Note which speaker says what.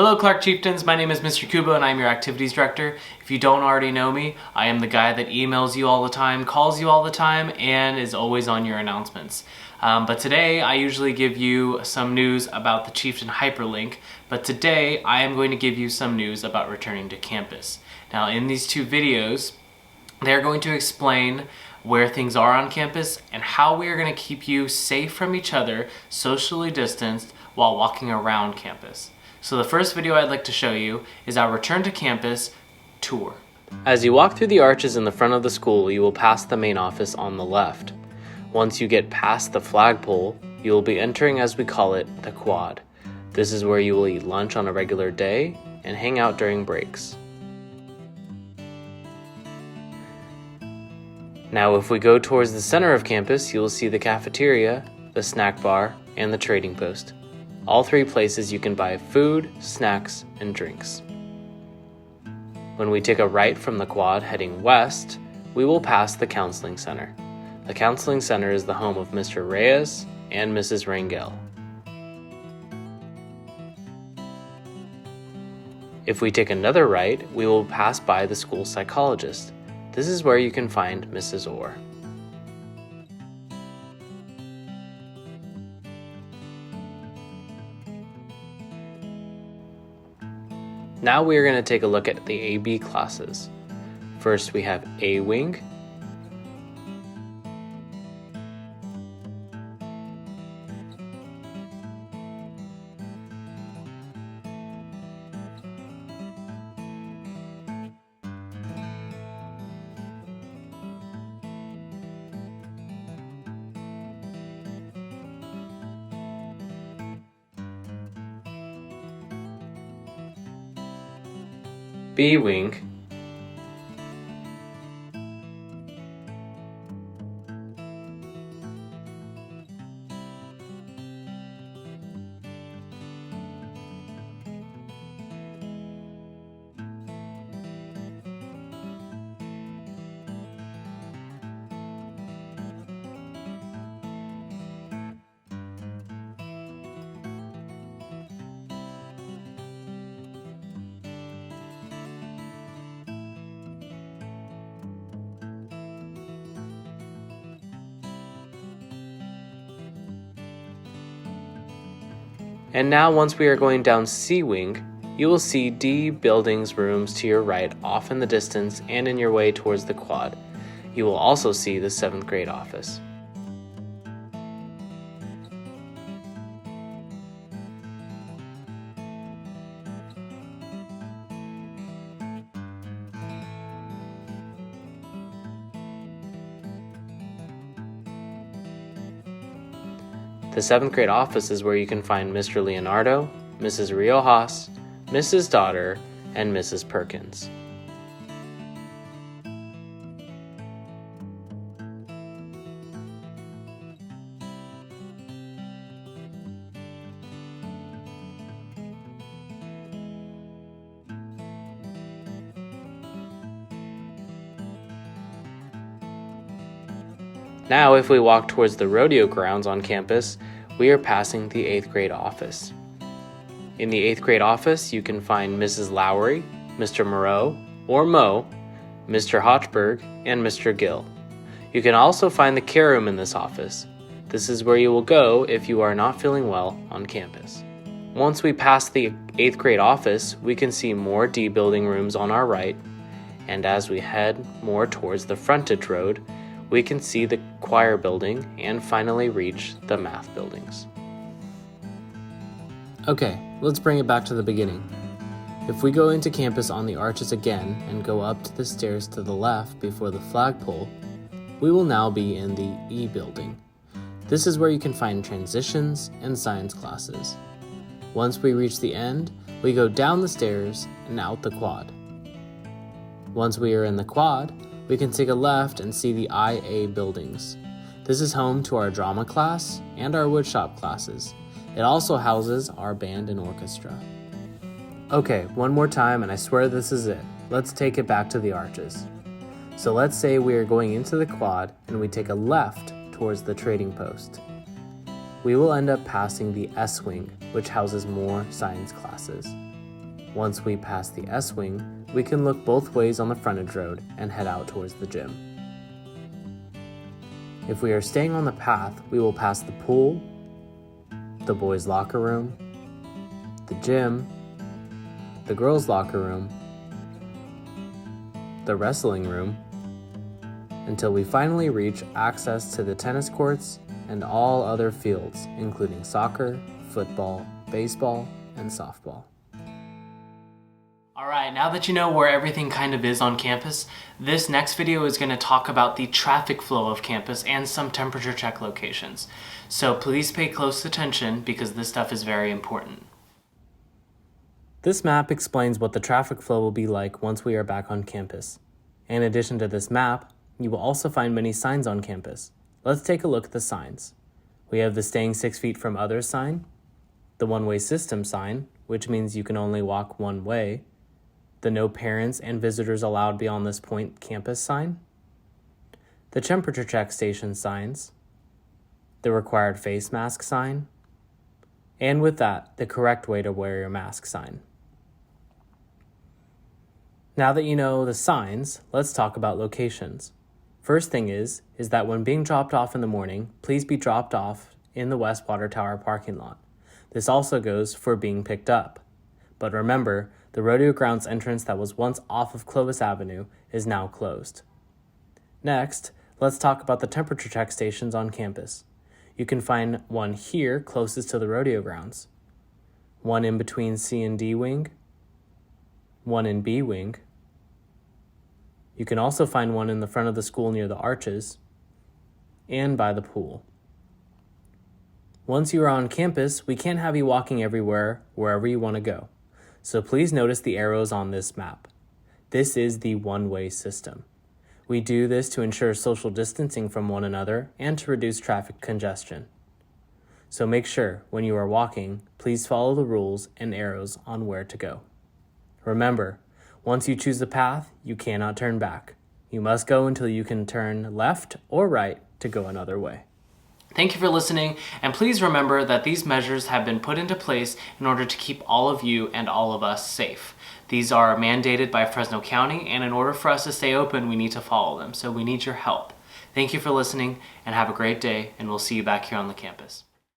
Speaker 1: Hello Clark Chieftains, my name is Mr. Kubo and I'm your Activities Director. If you don't already know me, I am the guy that emails you all the time, calls you all the time, and is always on your announcements. But today I usually give you some news about the Chieftain Hyperlink, but today I am going to give you some news about returning to campus. Now in these two videos, they're going to explain where things are on campus and how we are going to keep you safe from each other, socially distanced, while walking around campus. So the first video I'd like to show you is our return to campus tour. As you walk through the arches in the front of the school, you will pass the main office on the left. Once you get past the flagpole, you will be entering, as we call it, the quad. This is where you will eat lunch on a regular day and hang out during breaks. Now if we go towards the center of campus, you will see the cafeteria, the snack bar, and the trading post. All three places you can buy food, snacks, and drinks. When we take a right from the quad heading west, we will pass the counseling center. The counseling center is the home of Mr. Reyes and Mrs. Rangel. If we take another right, we will pass by the school psychologist. This is where you can find Mrs. Orr. Now we are going to take a look at the AB classes. First we have A Wing, B Wing, and now once we are going down C Wing, you will see D buildings rooms to your right off in the distance and in your way towards the quad. You will also see the 7th grade office. The 7th grade office is where you can find Mr. Leonardo, Mrs. Riojas, Mrs. Daughter, and Mrs. Perkins. Now, if we walk towards the rodeo grounds on campus, we are passing the 8th grade office. In the 8th grade office, you can find Mrs. Lowry, Mr. Moreau, or Mo, Mr. Hochberg, and Mr. Gill. You can also find the care room in this office. This is where you will go if you are not feeling well on campus. Once we pass the 8th grade office, we can see more D building rooms on our right, and as we head more towards the frontage road, we can see the choir building and finally reach the math buildings. Okay, let's bring it back to the beginning. If we go into campus on the arches again and go up to the stairs to the left before the flagpole, we will now be in the E building. This is where you can find transitions and science classes. Once we reach the end, we go down the stairs and out the quad. Once we are in the quad, we can take a left and see the IA buildings. This is home to our drama class and our woodshop classes. It also houses our band and orchestra. Okay, one more time and I swear this is it. Let's take it back to the arches. So let's say we are going into the quad and we take a left towards the trading post. We will end up passing the S Wing, which houses more science classes. Once we pass the S-Wing, we can look both ways on the frontage road and head out towards the gym. If we are staying on the path, we will pass the pool, the boys' locker room, the gym, the girls' locker room, the wrestling room, until we finally reach access to the tennis courts and all other fields, including soccer, football, baseball, and softball. Alright, now that you know where everything kind of is on campus, this next video is going to talk about the traffic flow of campus and some temperature check locations. So please pay close attention because this stuff is very important. This map explains what the traffic flow will be like once we are back on campus. In addition to this map, you will also find many signs on campus. Let's take a look at the signs. We have the staying 6 feet from others sign, the one-way system sign, which means you can only walk one way, the no parents and visitors allowed beyond this point campus sign, the temperature check station signs, the required face mask sign, and with that, the correct way to wear your mask sign. Now that you know the signs, let's talk about locations. First thing is that when being dropped off in the morning, please be dropped off in the Westwater Tower parking lot. This also goes for being picked up. But remember, the rodeo grounds entrance that was once off of Clovis Avenue is now closed. Next, let's talk about the temperature check stations on campus. You can find one here closest to the rodeo grounds, one in between C and D wing, one in B wing. You can also find one in the front of the school near the arches and by the pool. Once you are on campus, we can't have you walking everywhere, wherever you want to go. So please notice the arrows on this map. This is the one-way system. We do this to ensure social distancing from one another and to reduce traffic congestion. So make sure, when you are walking, please follow the rules and arrows on where to go. Remember, once you choose the path, you cannot turn back. You must go until you can turn left or right to go another way. Thank you for listening, and please remember that these measures have been put into place in order to keep all of you and all of us safe. These are mandated by Fresno County, and in order for us to stay open, we need to follow them, so we need your help. Thank you for listening, and have a great day, and we'll see you back here on the campus.